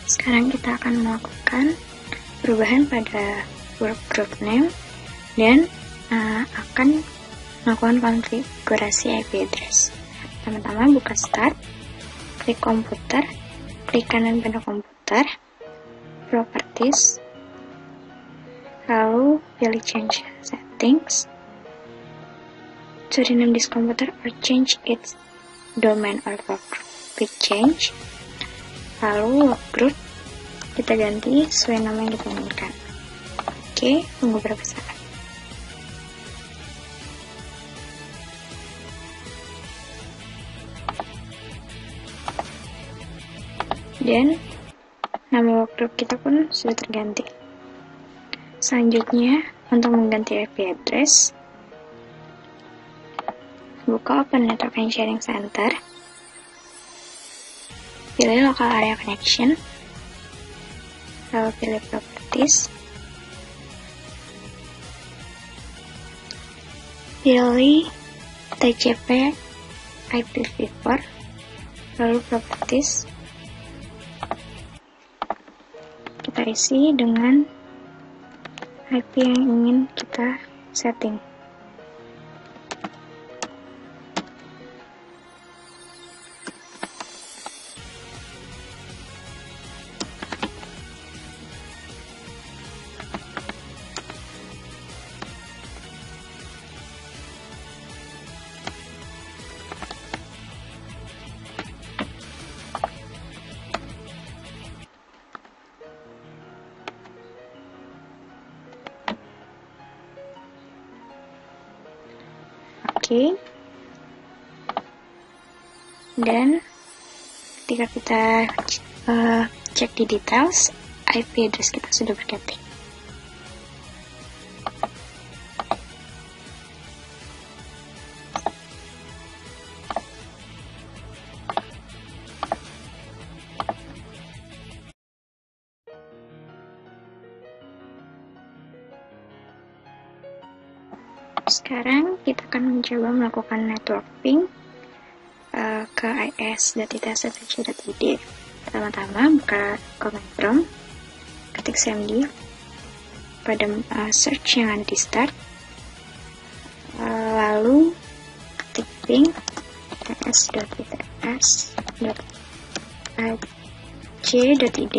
Sekarang kita akan melakukan perubahan pada work group name dan akan melakukan konfigurasi IP address. Pertama-tama buka start, klik komputer, klik kanan panel komputer, properties, lalu pilih change settings to rename this computer or change its domain or work group. Klik change, lalu work group kita ganti sesuai nama yang kita inginkan. Oke, tunggu beberapa saat. Dan nama work group kita pun sudah terganti. Selanjutnya, untuk mengganti IP address, buka Open Network and Sharing Center, pilih Local Area Connection, lalu pilih Properties, pilih TCP IPv4, lalu Properties, kita isi dengan IP yang ingin kita setting. Oke. Dan ketika kita cek di details, IP address kita sudah berganti. Sekarang kita akan mencoba melakukan network ping ke is.its.id. Pertama-tama buka command prompt, ketik cmd pada search yang ada di start, lalu ketik ping is.its.ac.id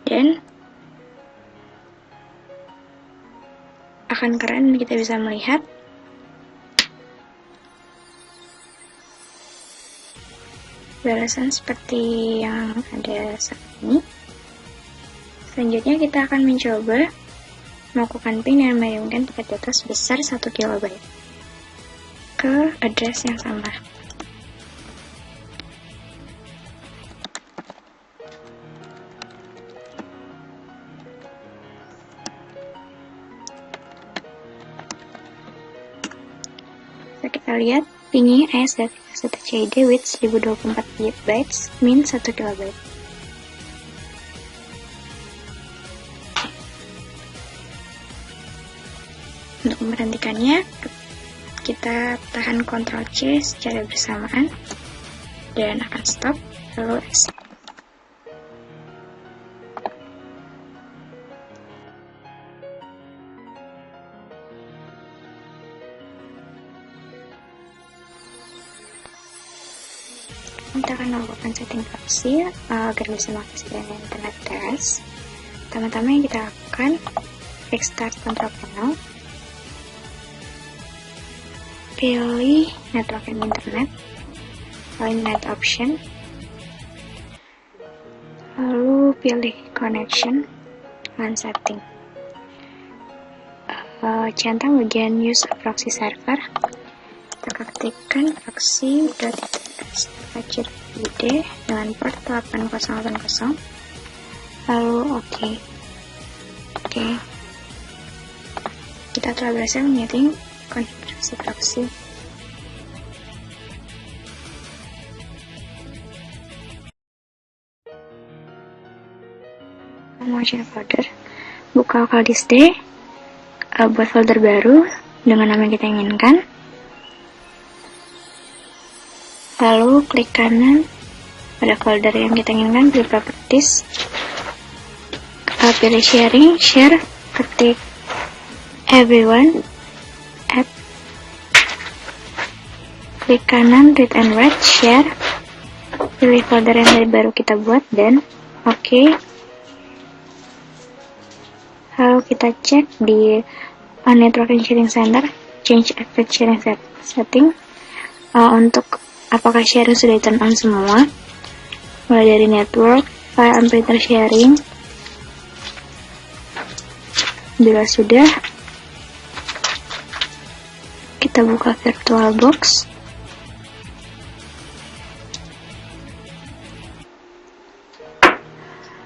dan akan keren kita bisa melihat balasan seperti yang ada saat ini. Selanjutnya kita akan mencoba melakukan ping dan mengirimkan paket data sebesar 1 KB ke address yang sama. Kita lihat pinging is.its.cid with 1024 bytes min 1 KB. Untuk memberhentikannya, kita tahan Ctrl C secara bersamaan dan akan stop, lalu exit. Kita akan melakukan setting proxy agar bisa mengakses dengan internet teras. Pertama-tama yang kita lakukan, klik start control panel, pilih network and internet, lalu net option, lalu pilih connection dan setting. Centang bagian use a proxy server, kita ketikkan proxy.its.id dengan port 8080, lalu oke. Kita telah berhasil menyeting konfigurasi proxy. Launcher folder, buka local disk D, buat folder baru dengan nama yang kita inginkan. Lalu klik kanan pada folder yang kita inginkan, pilih properties, pilih sharing, share, ketik everyone, add, klik kanan read and write, share, pilih folder yang tadi baru kita buat dan oke. Lalu kita cek di Networking Sharing Center, change active sharing setting, untuk apakah sharing sudah turn on semua, mulai dari network, file and printer sharing. Bila sudah, kita buka VirtualBox.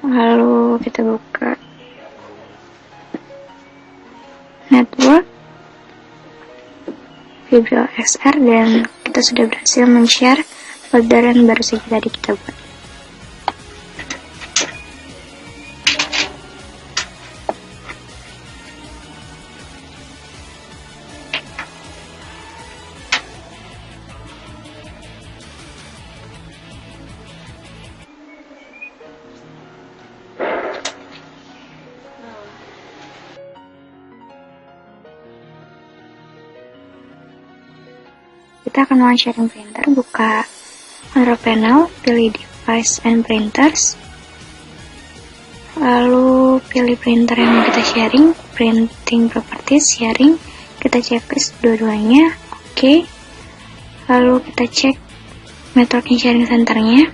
Lalu kita buka network, Vibrio XR, dan kita sudah berhasil men-share folder yang baru saja tadi kita buat. Kita akan mulai sharing printer, buka control panel, pilih device and printers, lalu pilih printer yang mau kita sharing, printing properties, sharing, kita checklist dua-duanya, oke. Lalu kita cek networking sharing centernya,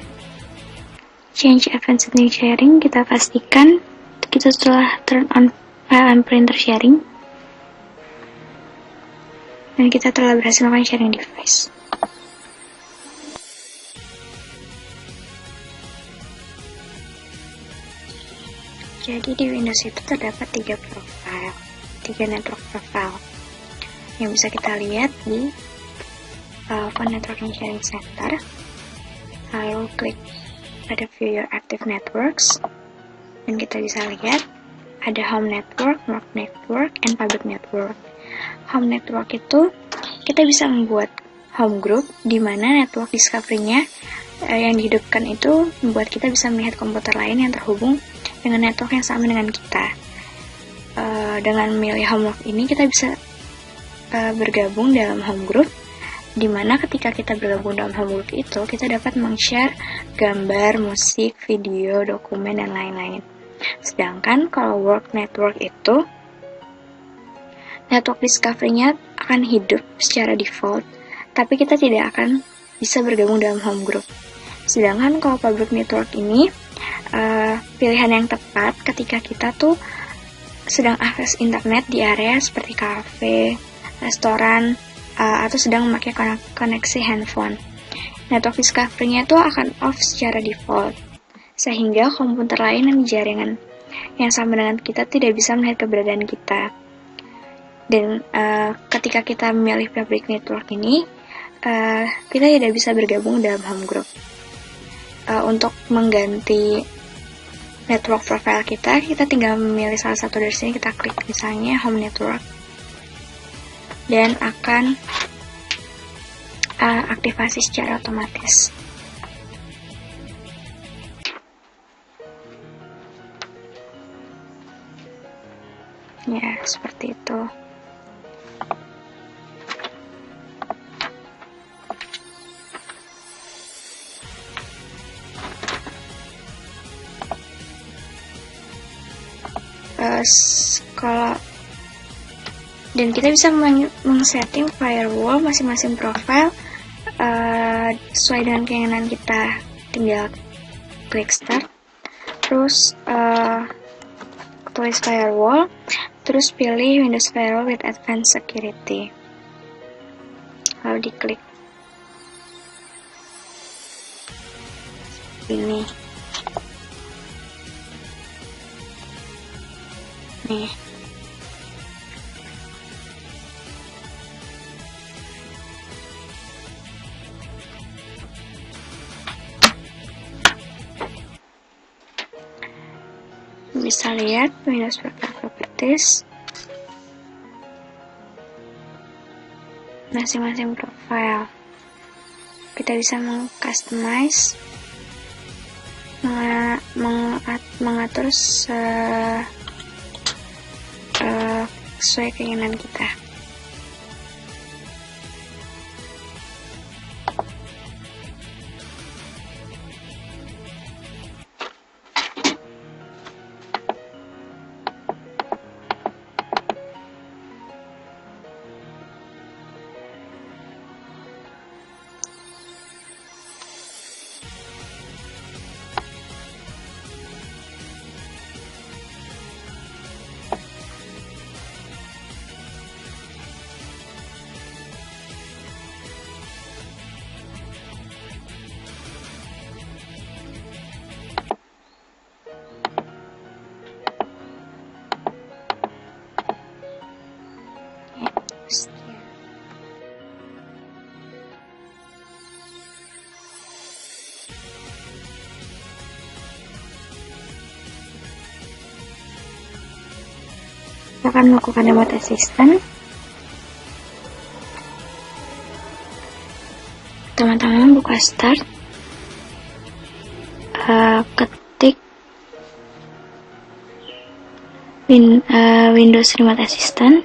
change event setting sharing, kita pastikan kita setelah turn on file and printer sharing, dan kita telah berhasil melakukan sharing device. Jadi di Windows itu terdapat 3 network profile yang bisa kita lihat di Phone Networking Sharing Center. Lalu klik pada View Your Active Networks, dan kita bisa lihat ada Home Network, Work Network, and Public Network. Home network itu kita bisa membuat home group di mana network discovery-nya yang dihidupkan itu membuat kita bisa melihat komputer lain yang terhubung dengan network yang sama dengan kita. Dengan memilih home group ini kita bisa bergabung dalam home group, di mana ketika kita bergabung dalam home group itu kita dapat meng-share gambar, musik, video, dokumen, dan lain-lain. Sedangkan kalau work network itu network discovery-nya akan hidup secara default, tapi kita tidak akan bisa bergabung dalam home group. Sedangkan kalau public network ini, pilihan yang tepat ketika kita tuh sedang akses internet di area seperti kafe, restoran, atau sedang memakai koneksi handphone. Network discovery-nya tuh akan off secara default, sehingga komputer lain yang di jaringan yang sama dengan kita tidak bisa melihat keberadaan kita. Dan ketika kita memilih public network ini, kita tidak bisa bergabung dalam home group. Untuk mengganti network profile kita tinggal memilih salah satu dari sini, kita klik misalnya home network, dan akan aktivasi secara otomatis. Ya, seperti itu. Dan kita bisa meng-setting firewall masing-masing profile sesuai dengan keinginan kita. Tinggal klik start, terus tulis firewall, terus pilih Windows Firewall with Advanced Security, lalu diklik ini. Nih, bisa lihat Windows Virtual Properties, masing-masing profile. Kita bisa meng-customize, mengatur sesuai keinginan kita. Sekian. Kita akan melakukan remote assistant. Teman-teman buka start, ketik Windows Remote Assistant,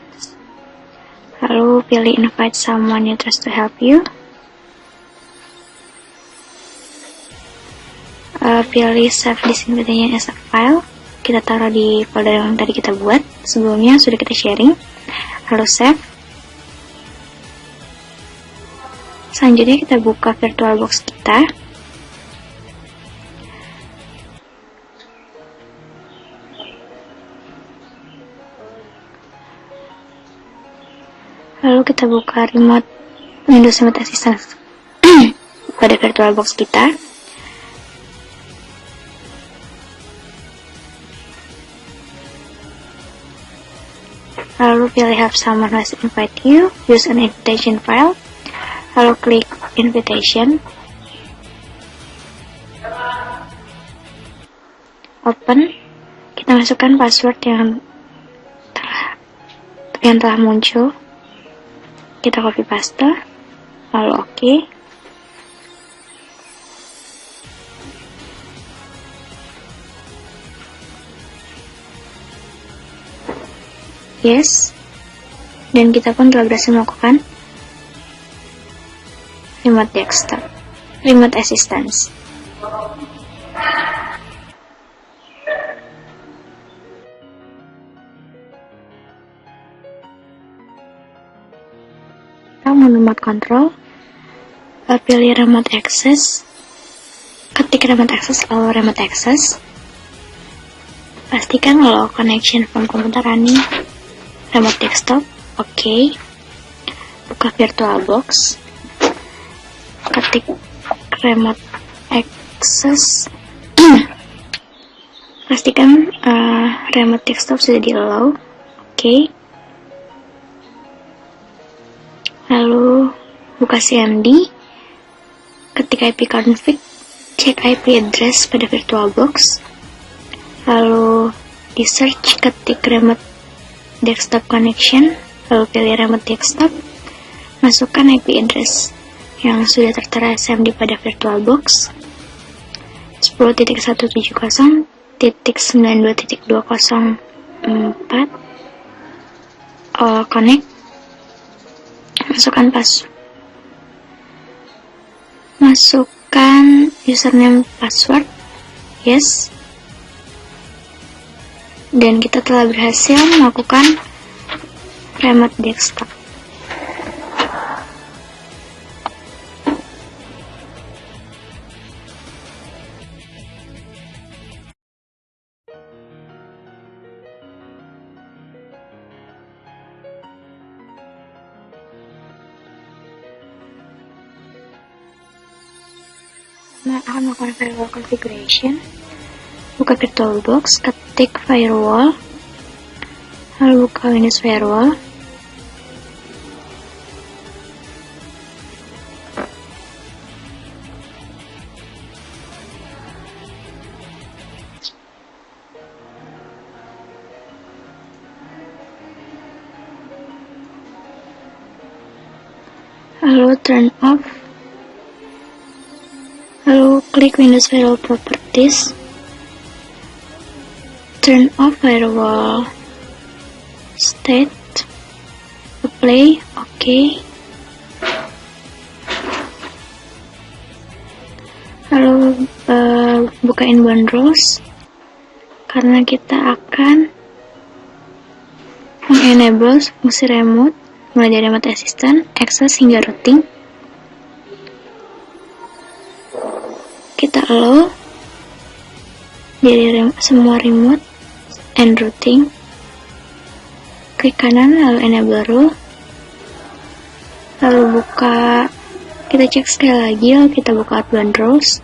lalu pilih invite someone you trust to help you, pilih save this invitation as a file, kita taruh di folder yang tadi kita buat sebelumnya, sudah kita sharing, lalu save. Selanjutnya kita buka VirtualBox kita. Lalu kita buka remote Windows Remote Assistant pada VirtualBox kita. Lalu pilih have someone who has invite you, use an invitation file. Lalu klik invitation, open, kita masukkan password yang telah muncul, kita copy paste, lalu oke. Yes, dan kita pun telah berhasil melakukan remote desktop, remote assistance. Kita mau remote control, pilih remote access, ketik remote access lalu remote access. Pastikan kalau connection from komputer running remote desktop, oke. Buka VirtualBox, ketik remote access, pastikan remote desktop sudah di allow, oke. Lalu buka CMD, ketik IP config, cek IP address pada VirtualBox, lalu di search ketik remote desktop connection, lalu pilih remote desktop, masukkan IP address yang sudah tertera SMD pada VirtualBox 10.170.92.204, connect, masukkan masukkan username password, yes, dan kita telah berhasil melakukan remote desktop. Akan melakukan firewall configuration. Buka VirtualBox, ketik firewall, lalu buka Windows Firewall. lalu turn off, lalu klik Windows Firewall Properties, turn off firewall state, apply, oke. Lalu buka inbound rules, karena kita akan mengenable fungsi remote mulai dari remote assistant, access hingga routing. Kita allow dari semua remote and routing. Klik kanan lalu enable rule, lalu buka, kita cek sekali lagi, lalu kita buka outbound rules.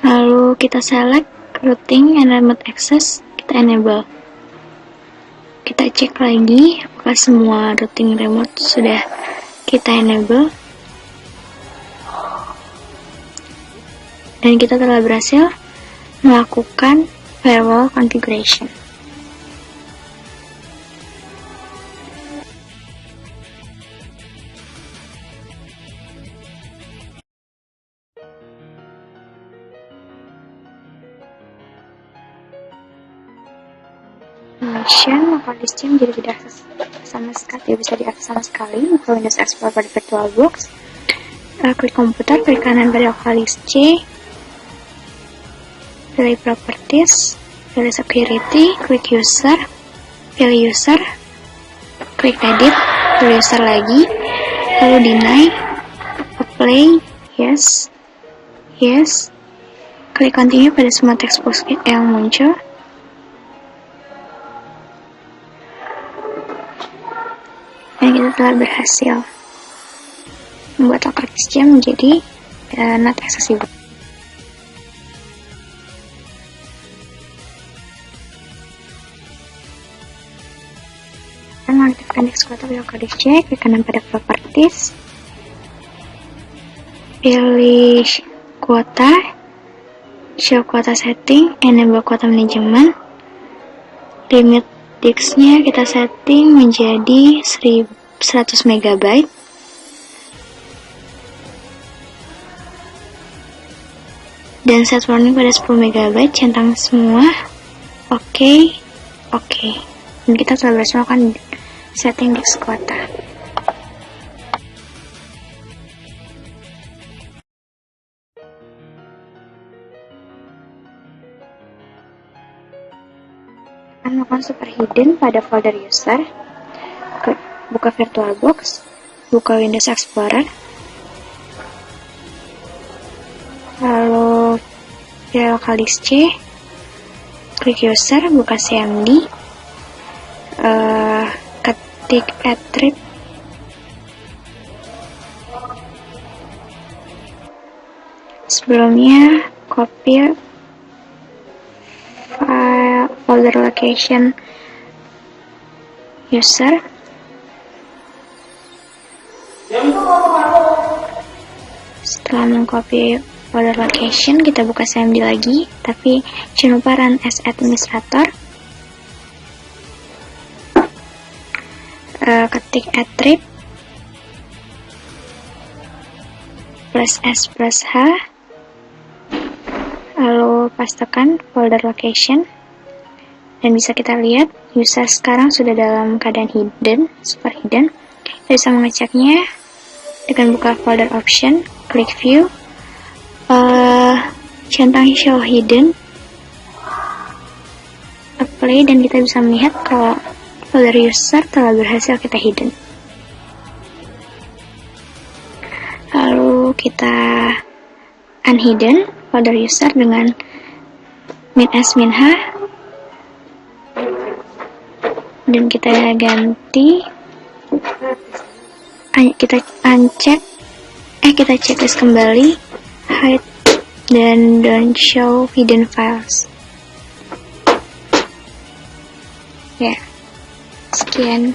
Lalu kita select routing and remote access, kita enable. Kita cek lagi apakah semua routing remote sudah kita enable. Dan kita telah berhasil melakukan firewall configuration. Maka listnya menjadi tidak akses sama sekali, tidak bisa diakses sama sekali. Buka Windows Explorer pada VirtualBox, klik komputer, klik kanan pada local disk C, pilih properties, pilih security, klik user, pilih user, klik edit, pilih user lagi, lalu deny, apply, yes, yes, klik continue pada semua text box yang muncul. Dan kita telah berhasil membuat local disk C menjadi not accessible. Dan mengaktifkan disk kuota di local disk C, klik kanan pada properties, pilih kuota, show kuota setting, enable kuota manajemen, limit disknya kita setting menjadi 100 MB. Dan set warning pada 10 MB, centang semua. Oke. Dan kita telah berhasil melakukan setting disk kuota. Melakukan superhidden pada folder user, buka VirtualBox, buka Windows Explorer, lalu pilih local disk C, klik user, buka cmd, ketik attrib, sebelumnya copy folder location user, setelah mengcopy folder location kita buka cmd lagi, tapi jangan lupa run as administrator, ketik attrib +s +h, lalu pastekan folder location. Dan bisa kita lihat user sekarang sudah dalam keadaan hidden, super hidden. Kita bisa mengeceknya dengan buka folder option, klik view, centang show hidden, apply, dan kita bisa melihat kalau folder user telah berhasil kita hidden. Lalu kita unhidden folder user dengan -s -h, dan kita ganti, kita checklist kembali, hide dan don't show hidden files. Ya, sekian.